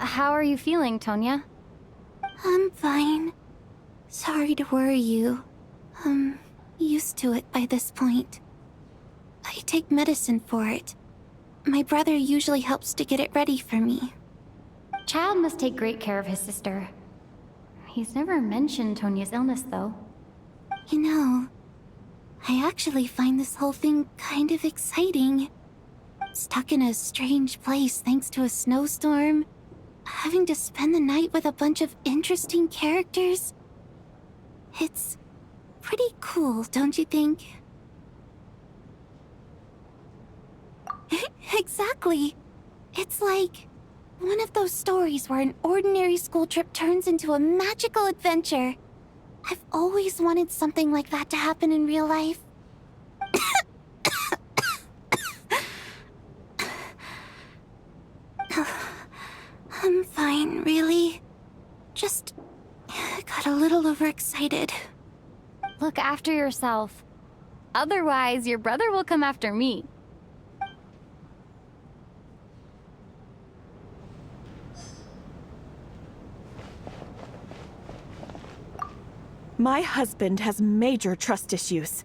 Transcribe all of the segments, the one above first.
How are you feeling, Tonya? I'm fine. Sorry to worry you. I'm used to it by this point. I take medicine for it. My brother usually helps to get it ready for me. Child must take great care of his sister. He's never mentioned Tonya's illness, though. You know, I actually find this whole thing kind of exciting. Stuck in a strange place thanks to a snowstorm, having to spend the night with a bunch of interesting characters. It's pretty cool, don't you think? Exactly. It's like one of those stories where an ordinary school trip turns into a magical adventure. I've always wanted something like that to happen in real life. I'm fine, really. Just got a little overexcited. Look after yourself. Otherwise, your brother will come after me. My husband has major trust issues.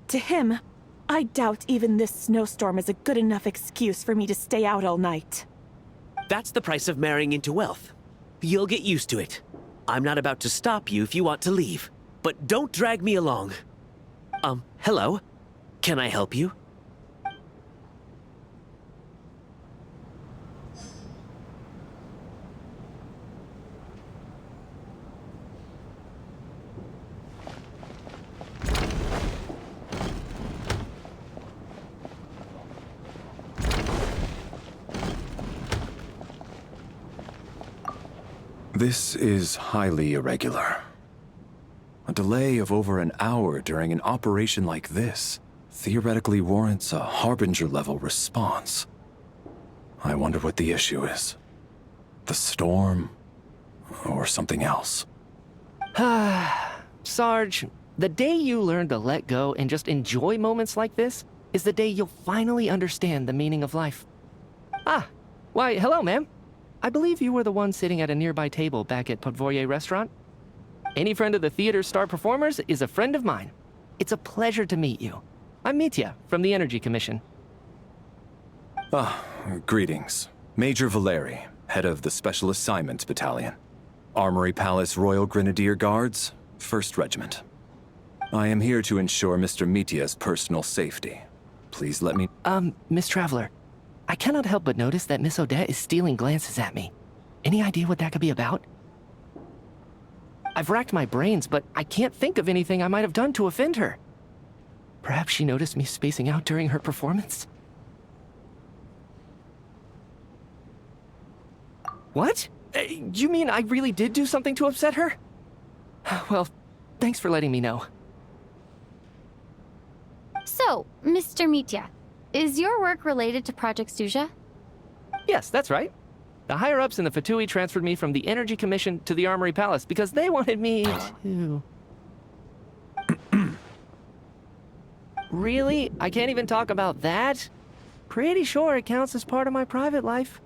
To him, I doubt even this snowstorm is a good enough excuse for me to stay out all night. That's the price of marrying into wealth. You'll get used to it. I'm not about to stop you if you want to leave, but don't drag me along. Hello? Can I help you? This is highly irregular. A delay of over an hour during an operation like this theoretically warrants a Harbinger-level response. I wonder what the issue is. The storm, or something else. Sarge, the day you learn to let go and just enjoy moments like this is the day you'll finally understand the meaning of life. Ah, why, hello, ma'am. I believe you were the one sitting at a nearby table back at Podvorye Restaurant. Any friend of the theater's star performers is a friend of mine. It's a pleasure to meet you. I'm Mitya from the Energy Commission. Greetings. Major Valeri, head of the Special Assignments Battalion. Armory Palace Royal Grenadier Guards, 1st Regiment. I am here to ensure Mr. Mitya's personal safety. Please let me— Miss Traveler, I cannot help but notice that Miss Odette is stealing glances at me. Any idea what that could be about? I've racked my brains, but I can't think of anything I might have done to offend her. Perhaps she noticed me spacing out during her performance? What? You mean I really did do something to upset her? Well, thanks for letting me know. So, Mr. Mitya, is your work related to Project Suja? Yes, that's right. The higher-ups in the Fatui transferred me from the Energy Commission to the Armory Palace because they wanted me to... Really? I can't even talk about that? Pretty sure it counts as part of my private life.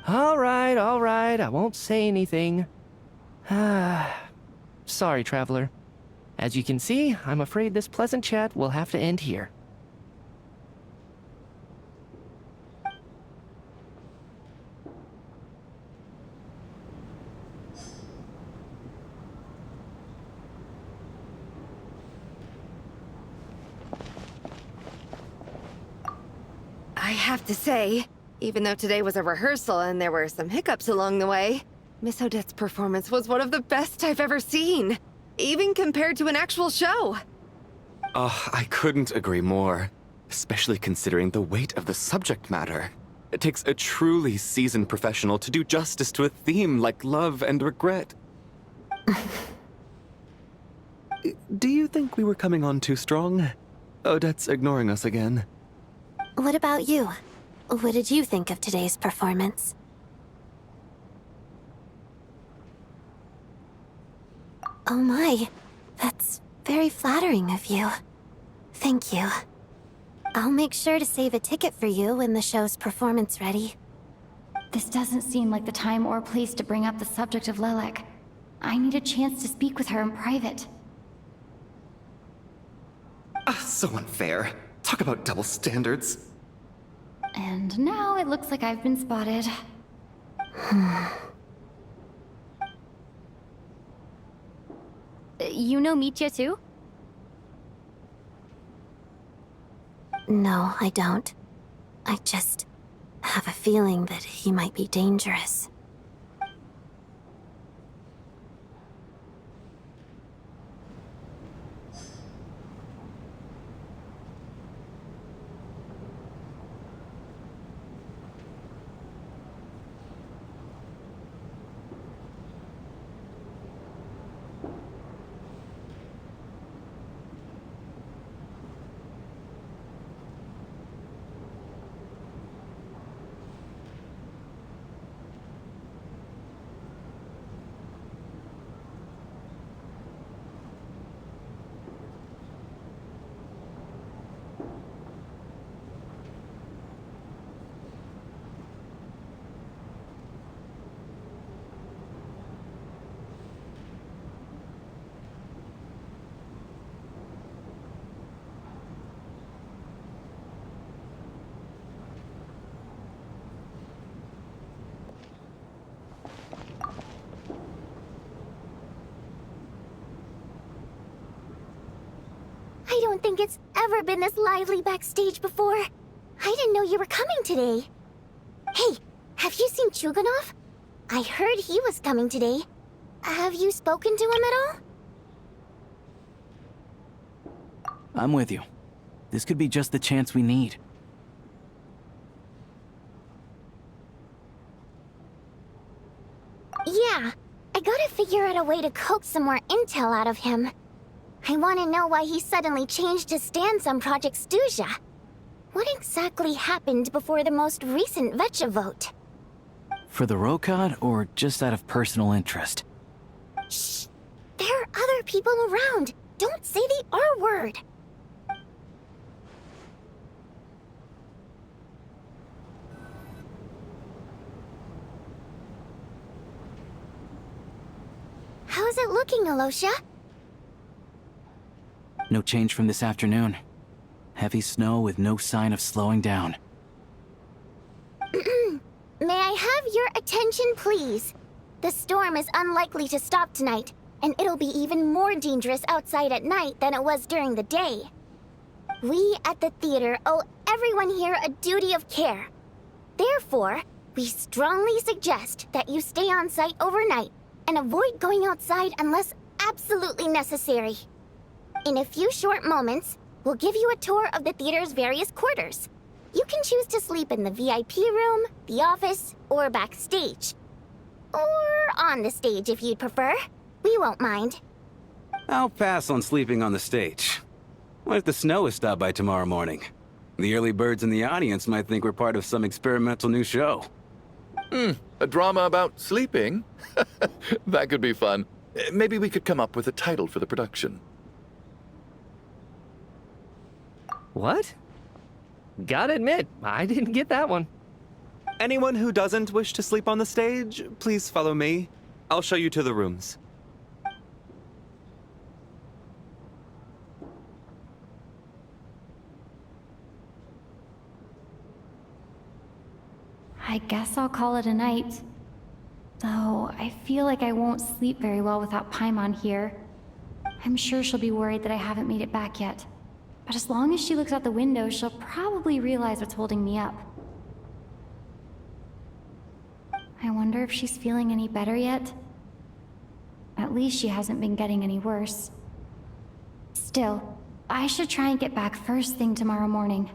All right, I won't say anything. Sorry, Traveler. As you can see, I'm afraid this pleasant chat will have to end here. I have to say, even though today was a rehearsal and there were some hiccups along the way, Miss Odette's performance was one of the best I've ever seen, even compared to an actual show. I couldn't agree more, especially considering the weight of the subject matter. It takes a truly seasoned professional to do justice to a theme like love and regret. Do you think we were coming on too strong? Odette's ignoring us again. What about you? What did you think of today's performance? Oh my, that's very flattering of you. Thank you. I'll make sure to save a ticket for you when the show's performance ready. This doesn't seem like the time or place to bring up the subject of Lelek. I need a chance to speak with her in private. So unfair. Talk about double standards. And now it looks like I've been spotted. You know Mitya too? No, I don't. I just have a feeling that he might be dangerous. I don't think it's ever been this lively backstage before. I didn't know you were coming today. Hey, have you seen Chuganov? I heard he was coming today. Have you spoken to him at all? I'm with you. This could be just the chance we need. Yeah, I gotta figure out a way to coax some more intel out of him. I want to know why he suddenly changed his stance on Project Stuja. What exactly happened before the most recent Vetcha vote? For the Rokad, or just out of personal interest? Shh! There are other people around. Don't say the R word. How's it looking, Alosha? No change from this afternoon. Heavy snow with no sign of slowing down. May I have your attention, please? The storm is unlikely to stop tonight, and it'll be even more dangerous outside at night than it was during the day. We at the theater owe everyone here a duty of care. Therefore, we strongly suggest that you stay on site overnight and avoid going outside unless absolutely necessary. In a few short moments, we'll give you a tour of the theater's various quarters. You can choose to sleep in the VIP room, the office, or backstage. Or on the stage if you'd prefer. We won't mind. I'll pass on sleeping on the stage. What if the snow is stopped by tomorrow morning? The early birds in the audience might think we're part of some experimental new show. A drama about sleeping? That could be fun. Maybe we could come up with a title for the production. What? Gotta admit, I didn't get that one. Anyone who doesn't wish to sleep on the stage, please follow me. I'll show you to the rooms. I guess I'll call it a night. Though, I feel like I won't sleep very well without Paimon here. I'm sure she'll be worried that I haven't made it back yet. But as long as she looks out the window, she'll probably realize what's holding me up. I wonder if she's feeling any better yet? At least she hasn't been getting any worse. Still, I should try and get back first thing tomorrow morning.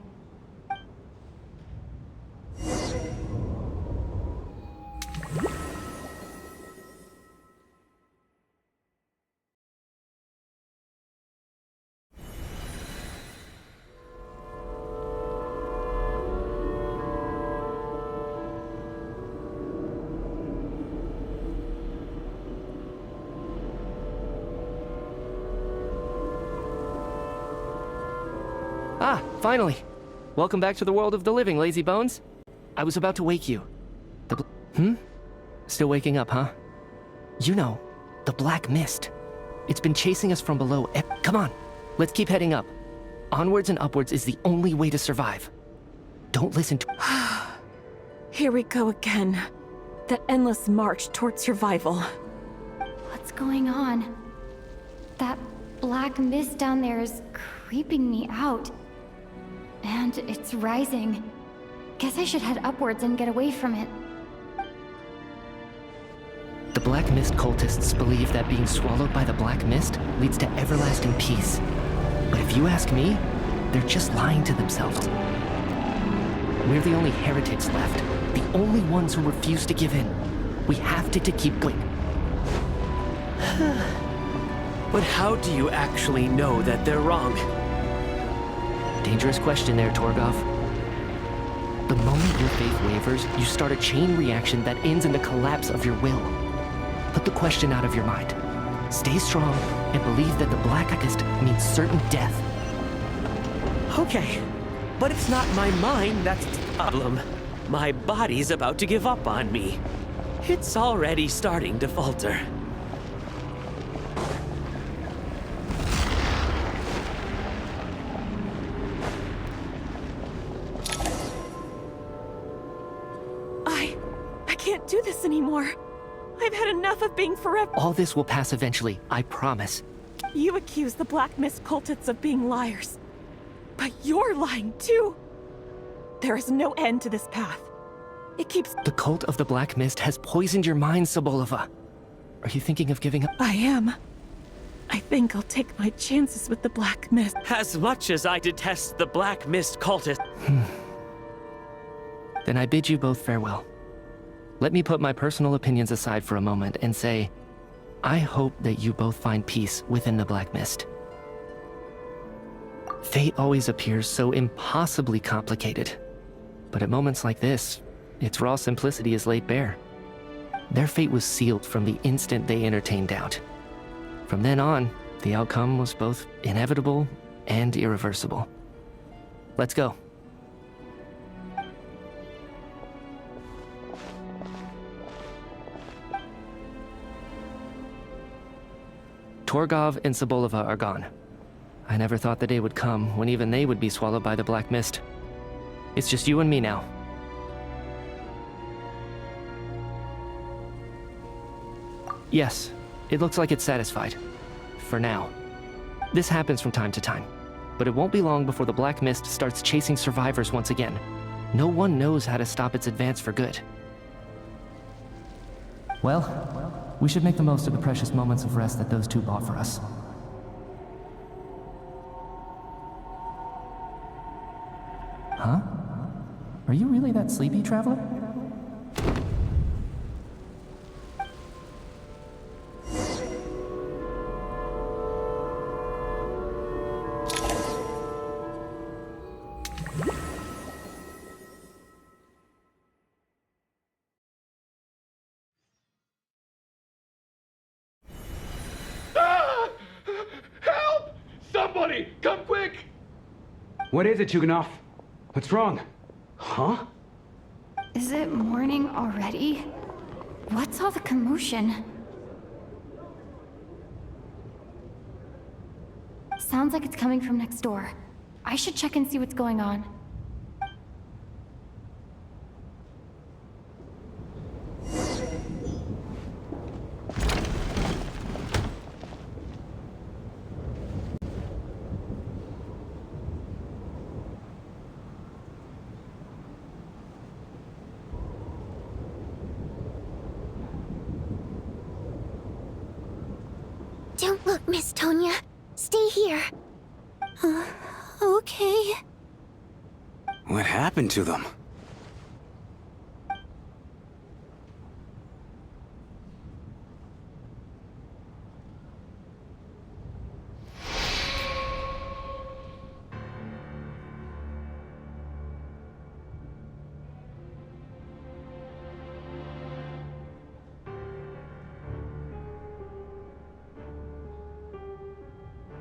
Ah, finally. Welcome back to the world of the living, lazy bones. I was about to wake you. Still waking up, huh? You know, the black mist. It's been chasing us from below. Come on, let's keep heading up. Onwards and upwards is the only way to survive. Don't listen to... Here we go again. The endless march toward survival. What's going on? That black mist down there is creeping me out. And it's rising. Guess I should head upwards and get away from it. The Black Mist cultists believe that being swallowed by the Black Mist leads to everlasting peace. But if you ask me, they're just lying to themselves. We're the only heretics left, the only ones who refuse to give in. We have to keep going. But how do you actually know that they're wrong? Dangerous question there, Torgov. The moment your faith wavers, you start a chain reaction that ends in the collapse of your will. Put the question out of your mind. Stay strong and believe that the Black Mist means certain death. Okay, but it's not my mind that's the problem. My body's about to give up on me. It's already starting to falter. I can't do this anymore. I've had enough of being forever. All this will pass eventually, I promise. You accuse the Black Mist cultists of being liars. But you're lying too. There is no end to this path. It keeps... The cult of the Black Mist has poisoned your mind, Sobolova. Are you thinking of giving up? I am. I think I'll take my chances with the Black Mist. As much as I detest the Black Mist cultists... Then I bid you both farewell. Let me put my personal opinions aside for a moment and say, I hope that you both find peace within the Black Mist. Fate always appears so impossibly complicated. But at moments like this, its raw simplicity is laid bare. Their fate was sealed from the instant they entertained doubt. From then on, the outcome was both inevitable and irreversible. Let's go. Torgov and Sobolova are gone. I never thought the day would come when even they would be swallowed by the Black Mist. It's just you and me now. Yes, it looks like it's satisfied. For now. This happens from time to time, but it won't be long before the Black Mist starts chasing survivors once again. No one knows how to stop its advance for good. Well, we should make the most of the precious moments of rest that those two bought for us. Huh? Are you really that sleepy, traveler? Help! Somebody, come quick! What is it, Chuganov? What's wrong? Huh? Is it morning already? What's all the commotion? Sounds like it's coming from next door. I should check and see what's going on. Don't look, Miss Tonya. Stay here. Okay. What happened to them?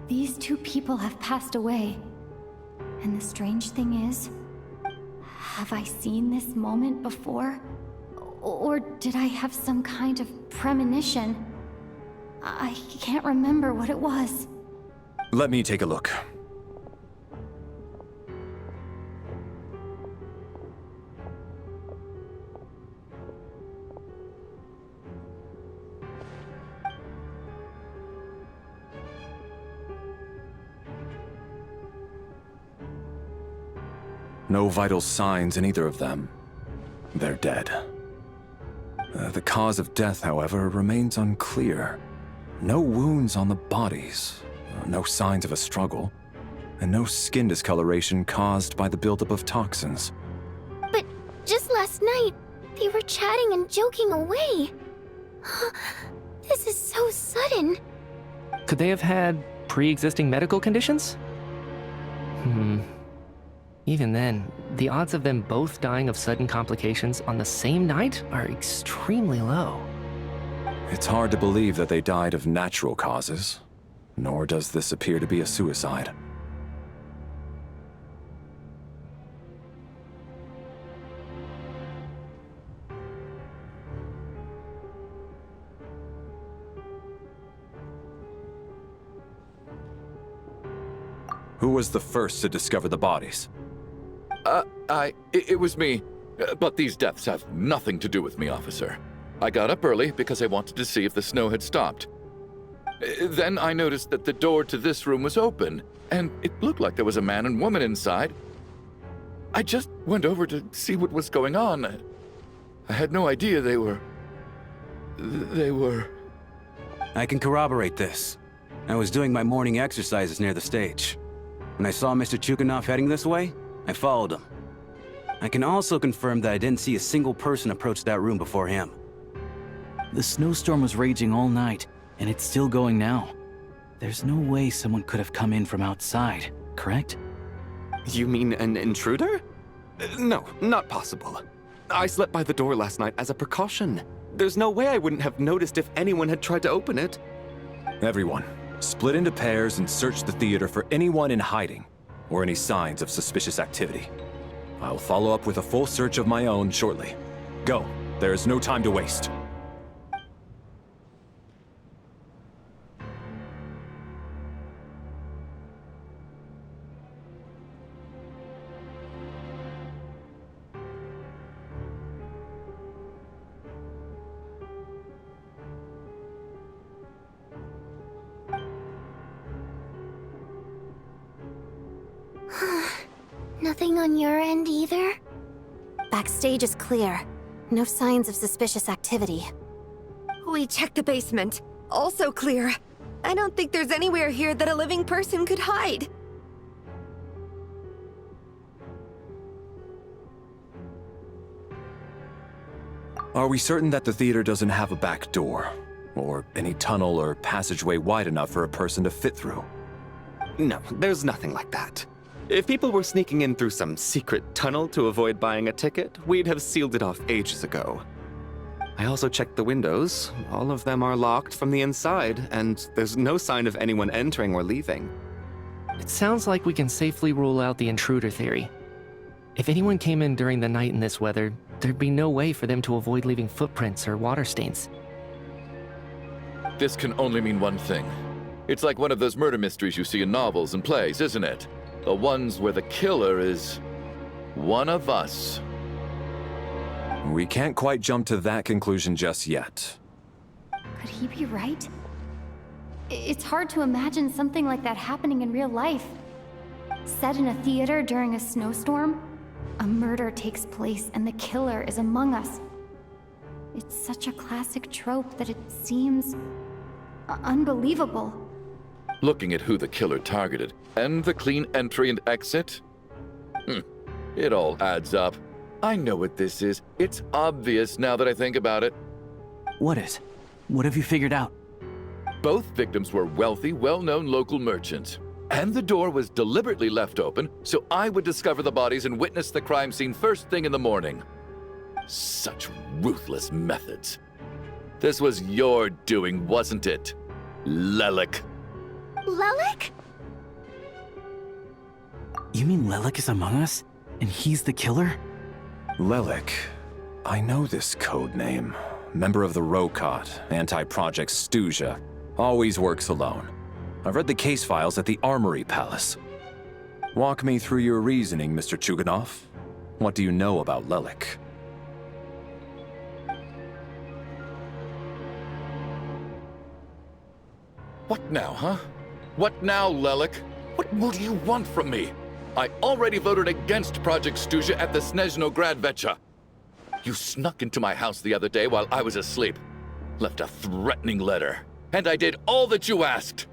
These two people have passed away. And the strange thing is, Have I seen this moment before? Or did I have some kind of premonition? I can't remember what it was. Let me take a look. No vital signs in either of them. They're dead. The cause of death, however, remains unclear. No wounds on the bodies, no signs of a struggle, and no skin discoloration caused by the buildup of toxins. But just last night, they were chatting and joking away. This is so sudden. Could they have had pre-existing medical conditions? Even then, the odds of them both dying of sudden complications on the same night are extremely low. It's hard to believe that they died of natural causes, nor does this appear to be a suicide. Who was the first to discover the bodies? It was me. But these deaths have nothing to do with me, officer. I got up early because I wanted to see if the snow had stopped. Then I noticed that the door to this room was open, and it looked like there was a man and woman inside. I just went over to see what was going on. I had no idea they were... I can corroborate this. I was doing my morning exercises near the stage. When I saw Mr. Chukhanov heading this way, I followed him. I can also confirm that I didn't see a single person approach that room before him. The snowstorm was raging all night, and it's still going now. There's no way someone could have come in from outside, correct? You mean an intruder? No, not possible. I slept by the door last night as a precaution. There's no way I wouldn't have noticed if anyone had tried to open it. Everyone, split into pairs and search the theater for anyone in hiding, or any signs of suspicious activity. I'll follow up with a full search of my own shortly. Go. There is no time to waste. Nothing on your end either? Backstage is clear. No signs of suspicious activity. We checked the basement. Also clear. I don't think there's anywhere here that a living person could hide. Are we certain that the theater doesn't have a back door? Or any tunnel or passageway wide enough for a person to fit through? No, there's nothing like that. If people were sneaking in through some secret tunnel to avoid buying a ticket, we'd have sealed it off ages ago. I also checked the windows. All of them are locked from the inside, and there's no sign of anyone entering or leaving. It sounds like we can safely rule out the intruder theory. If anyone came in during the night in this weather, there'd be no way for them to avoid leaving footprints or water stains. This can only mean one thing. It's like one of those murder mysteries you see in novels and plays, isn't it? The ones where the killer is one of us. We can't quite jump to that conclusion just yet. Could he be right? It's hard to imagine something like that happening in real life. Set in a theater during a snowstorm, a murder takes place and the killer is among us. It's such a classic trope that it seems unbelievable. Looking at who the killer targeted, and the clean entry and exit? It all adds up. I know what this is. It's obvious now that I think about it. What is? What have you figured out? Both victims were wealthy, well-known local merchants. And the door was deliberately left open so I would discover the bodies and witness the crime scene first thing in the morning. Such ruthless methods. This was your doing, wasn't it, Lelik? Lelik? You mean Lelik is among us? And he's the killer? Lelik. I know this code name. Member of the Rokot, anti-Project Stuja. Always works alone. I've read the case files at the Armory Palace. Walk me through your reasoning, Mr. Chuganov. What do you know about Lelik? What now, huh? What now, Lelik? What more do you want from me? I already voted against Project Stuja at the Snezhnograd Vecha. You snuck into my house the other day while I was asleep. Left a threatening letter. And I did all that you asked.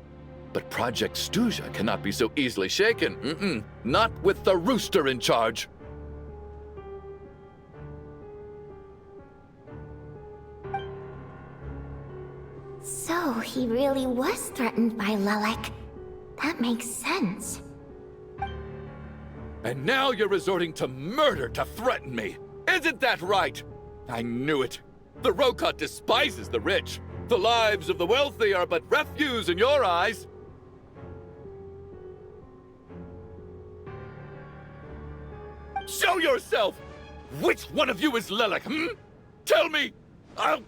But Project Stuja cannot be so easily shaken. Not with the rooster in charge. So he really was threatened by Lelik. That makes sense. And now you're resorting to murder to threaten me. Isn't that right? I knew it. The Rokot despises the rich. The lives of the wealthy are but refuse in your eyes. Show yourself! Which one of you is Lelik, Tell me! I'll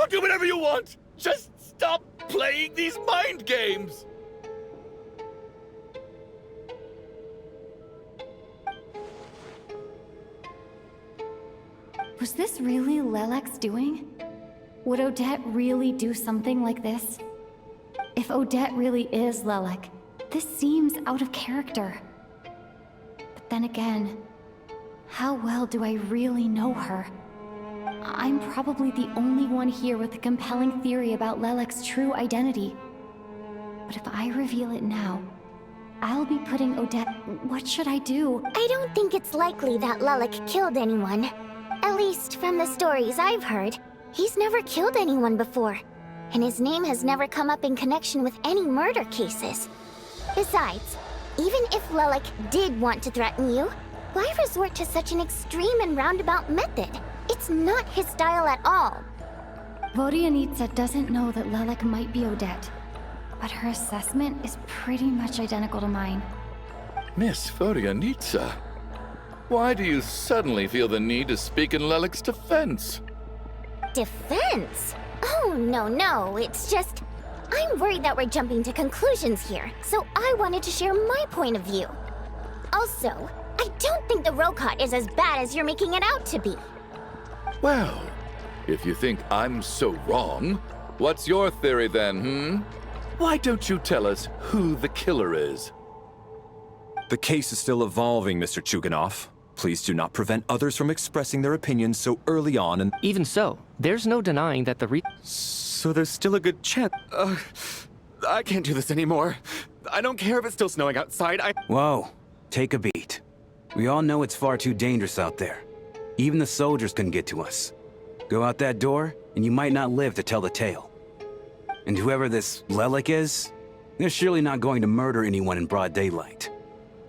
do whatever you want! Just stop playing these mind games! Was this really Lelek's doing? Would Odette really do something like this? If Odette really is Lelek, this seems out of character. But then again, how well do I really know her? I'm probably the only one here with a compelling theory about Lelek's true identity. But if I reveal it now, I'll be putting Odette... What should I do? I don't think it's likely that Lelik killed anyone. At least from the stories I've heard, he's never killed anyone before. And his name has never come up in connection with any murder cases. Besides, even if Lelik did want to threaten you, why resort to such an extreme and roundabout method? It's not his style at all. Vodianitsa doesn't know that Lelek might be Odette, but her assessment is pretty much identical to mine. Miss Vodianitsa, why do you suddenly feel the need to speak in Lelik's defense? Defense? Oh, no, it's just... I'm worried that we're jumping to conclusions here, so I wanted to share my point of view. Also, I don't think the Rokot is as bad as you're making it out to be. Well, if you think I'm so wrong, what's your theory then, Why don't you tell us who the killer is? The case is still evolving, Mr. Chuganov. Please do not prevent others from expressing their opinions so early on and... Even so, there's no denying that the So there's still a good chance. I can't do this anymore. I don't care if it's still snowing outside. Whoa, take a beat. We all know it's far too dangerous out there. Even the soldiers couldn't get to us. Go out that door, and you might not live to tell the tale. And whoever this Lelik is, they're surely not going to murder anyone in broad daylight.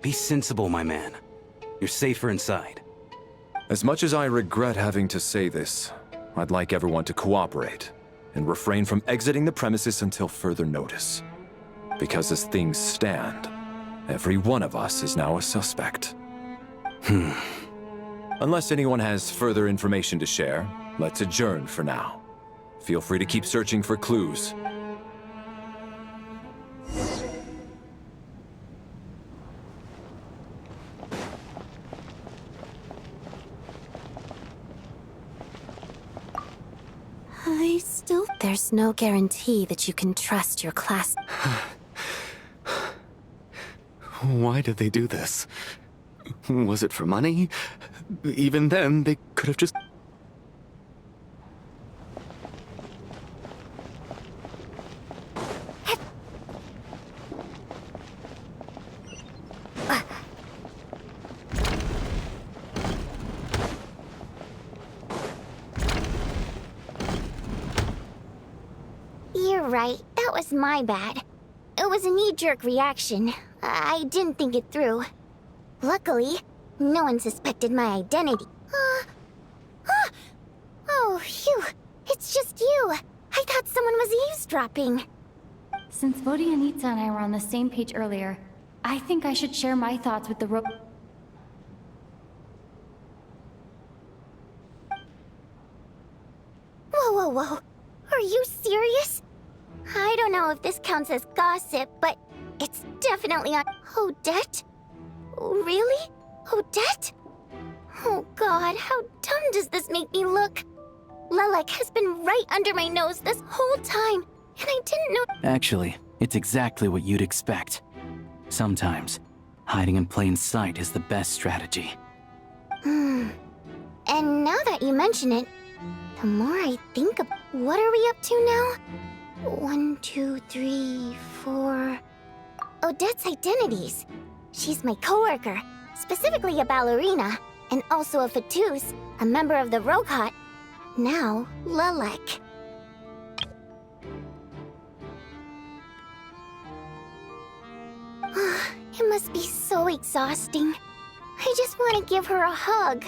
Be sensible, my man. You're safer inside. As much as I regret having to say this, I'd like everyone to cooperate and refrain from exiting the premises until further notice. Because as things stand, every one of us is now a suspect. Unless anyone has further information to share, let's adjourn for now. Feel free to keep searching for clues. There's no guarantee that you can trust your class. Why did they do this? Was it for money? Even then, they could have just... You're right, that was my bad. It was a knee-jerk reaction. I didn't think it through. Luckily, no one suspected my identity. Oh, phew. It's just you. I thought someone was eavesdropping. Since Vodianitsa and I were on the same page earlier, I think I should share my thoughts with the Whoa, whoa. Are you serious? I don't know if this counts as gossip, but it's definitely on Odette? Really? Odette? Oh god, how dumb does this make me look? Lelek has been right under my nose this whole time, and I didn't know— Actually, it's exactly what you'd expect. Sometimes, hiding in plain sight is the best strategy. And now that you mention it, the more I think of— What are we up to now? 1, 2, 3, 4... Odette's identities. She's my coworker, specifically a ballerina, and also a Fatous, a member of the Rokot. Now, Lelek. It must be so exhausting. I just want to give her a hug.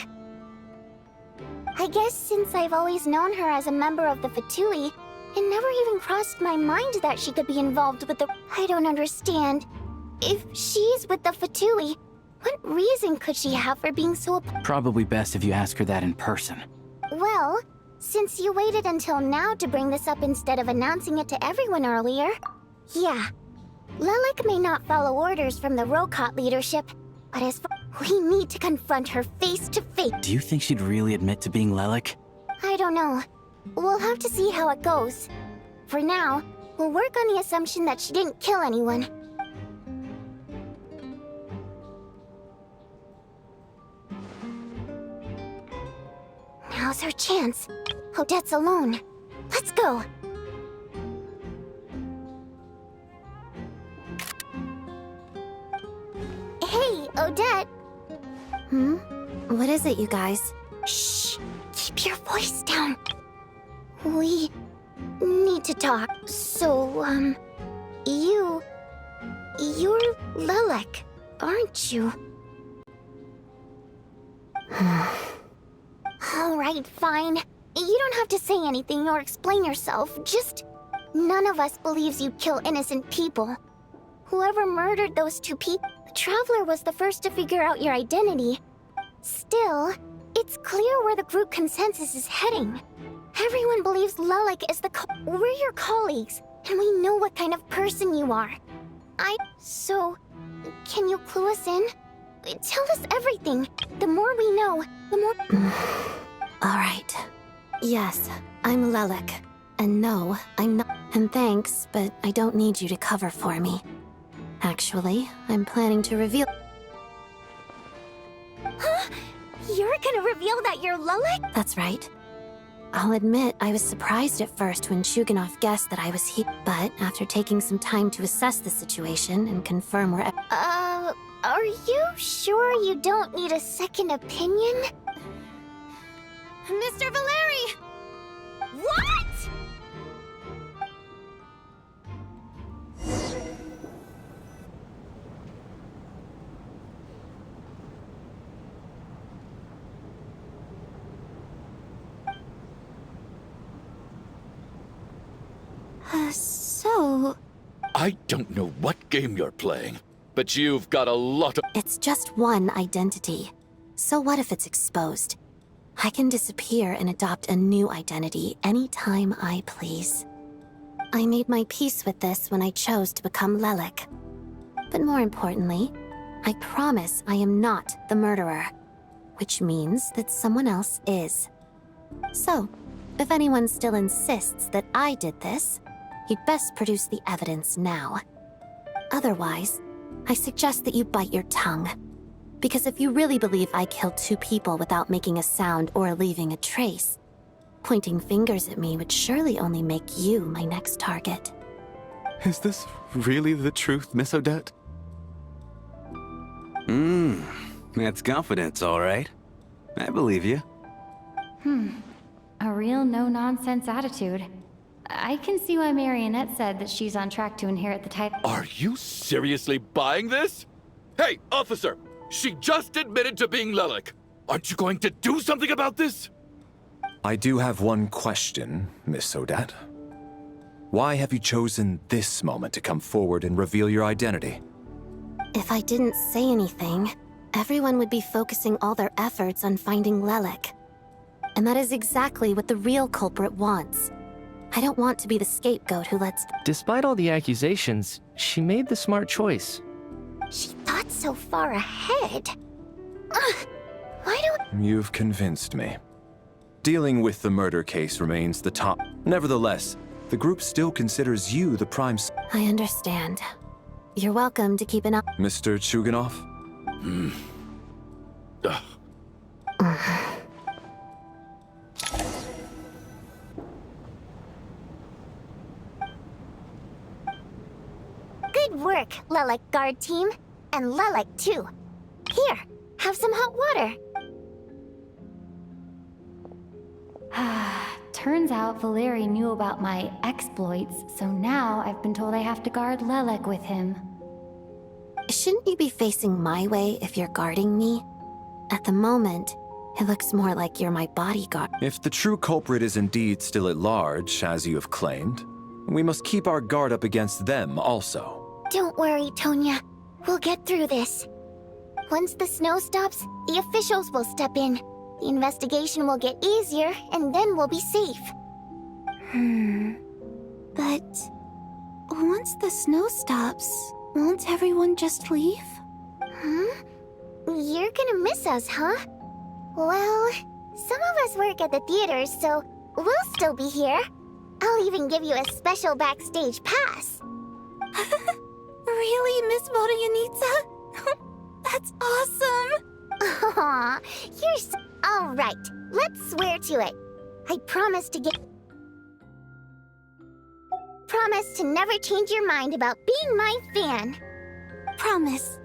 I guess since I've always known her as a member of the Fatui, it never even crossed my mind that she could be involved with the— I don't understand. If she's with the Fatui, what reason could she have for being so— Probably best if you ask her that in person. Well, since you waited until now to bring this up instead of announcing it to everyone earlier, yeah. Lelek may not follow orders from the Rokot leadership, but we need to confront her face to face. Do you think she'd really admit to being Lelek? I don't know. We'll have to see how it goes. For now, we'll work on the assumption that she didn't kill anyone. Now's her chance. Odette's alone. Let's go. Hey, Odette. What is it, you guys? Shh. Keep your voice down. We need to talk. So, you're Lelek, aren't you? Alright, fine. You don't have to say anything or explain yourself. Just, none of us believes you kill innocent people. Whoever murdered those two people, the Traveler was the first to figure out your identity. Still, it's clear where the group consensus is heading. Everyone believes Lelek is we're your colleagues, and we know what kind of person you are. So, can you clue us in? Tell us everything. The more we know, the more— Alright. Yes, I'm Lelek. And no, I'm not. And thanks, but I don't need you to cover for me. Actually, I'm planning to reveal— Huh? You're gonna reveal that you're Lelek? That's right. I'll admit I was surprised at first when Chuganov guessed that I was here, but after taking some time to assess the situation and confirm where— Are you sure you don't need a second opinion? Mr. Valeri! What?! So... I don't know what game you're playing, but you've got a lot of— It's just one identity. So what if it's exposed? I can disappear and adopt a new identity anytime I please. I made my peace with this when I chose to become Lelek. But more importantly, I promise I am not the murderer, which means that someone else is. So, if anyone still insists that I did this, you'd best produce the evidence now. Otherwise, I suggest that you bite your tongue. Because if you really believe I killed two people without making a sound or leaving a trace, pointing fingers at me would surely only make you my next target. Is this really the truth, Miss Odette? That's confidence, all right. I believe you. A real no-nonsense attitude. I can see why Marionette said that she's on track to inherit the title. Are you seriously buying this? Hey, officer! She just admitted to being Lelek. Aren't you going to do something about this? I do have one question, Miss Odette. Why have you chosen this moment to come forward and reveal your identity? If I didn't say anything, everyone would be focusing all their efforts on finding Lelek. And that is exactly what the real culprit wants. I don't want to be the scapegoat who lets... Despite all the accusations, she made the smart choice. She thought so far ahead. Ugh, why don't... You've convinced me. Dealing with the murder case remains the top. Nevertheless, the group still considers you the prime... I understand. You're welcome to keep an eye... Mr. Chuganov? Ugh. Good work, Lilac Guard team. And Lilac too. Here, have some hot water. Turns out Valeri knew about my exploits, so now I've been told I have to guard Lelek with him. Shouldn't you be facing my way if you're guarding me? At the moment, it looks more like you're my bodyguard. If the true culprit is indeed still at large, as you have claimed, we must keep our guard up against them also. Don't worry, Tonya. We'll get through this. Once the snow stops, the officials will step in. The investigation will get easier, and then we'll be safe. But once the snow stops, won't everyone just leave? You're gonna miss us, huh? Well, some of us work at the theaters, so we'll still be here. I'll even give you a special backstage pass. Really, Miss Vodyanitsa? That's awesome! Aw, you're so... All right, let's swear to it. I promise to never change your mind about being my fan. Promise.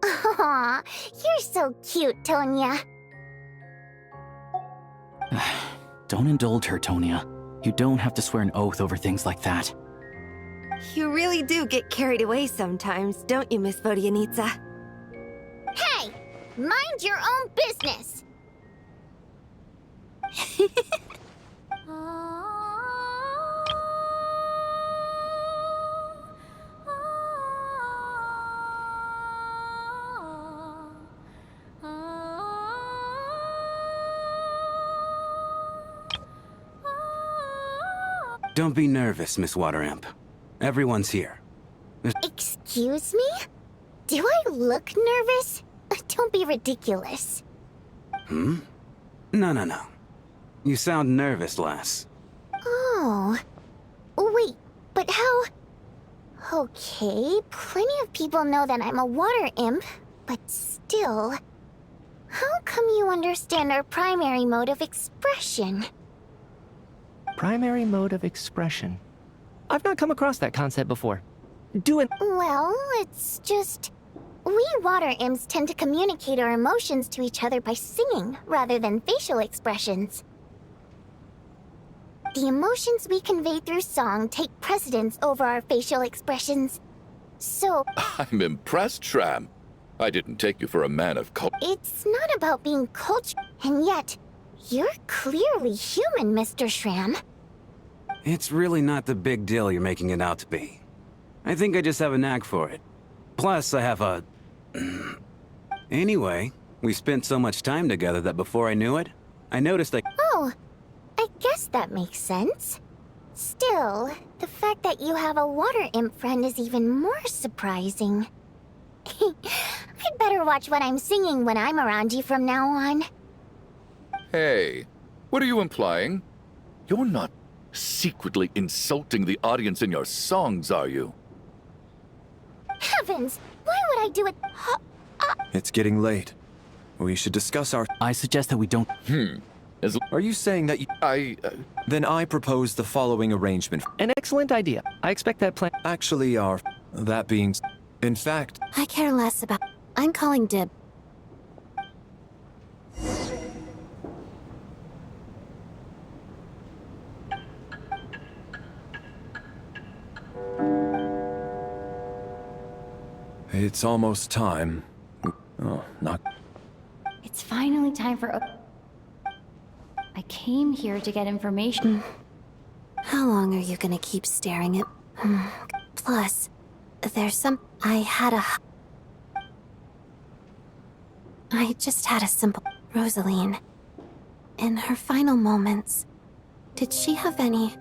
Aw, you're so cute, Tonya. Don't indulge her, Tonya. You don't have to swear an oath over things like that. You really do get carried away sometimes, don't you, Miss Vodyanitsa? Hey, mind your own business. Don't be nervous, Miss Wateramp. Everyone's here. Excuse me? Do I look nervous? Don't be ridiculous. No. You sound nervous, lass. Oh. Wait, but how... Okay, plenty of people know that I'm a water imp, but still... How come you understand our primary mode of expression? Primary mode of expression. I've not come across that concept before. Well, it's just... We water imps tend to communicate our emotions to each other by singing, rather than facial expressions. The emotions we convey through song take precedence over our facial expressions. So... I'm impressed, Shram. I didn't take you for a man of culture. It's not about being cultured, and yet, you're clearly human, Mr. Shram. It's really not the big deal you're making it out to be. I think I just have a knack for it. Plus, I have a... Anyway, we spent so much time together that before I knew it, I noticed I... Oh, I guess that makes sense. Still, the fact that you have a water imp friend is even more surprising. I'd better watch what I'm singing when I'm around you from now on. Hey, what are you implying? You're not secretly insulting the audience in your songs, are you? Heavens! Why would I do it? It's getting late. We should discuss our... I suggest that we don't... Are you saying that you... Then I propose the following arrangement. An excellent idea. I expect that plan... Actually, that being... In fact... I care less about... I'm calling dib. It's almost time. Oh, not... It's finally time for... I came here to get information. How long are you gonna keep staring at... Plus, there's some... I had a... I just had a simple... Rosaline. In her final moments, did she have any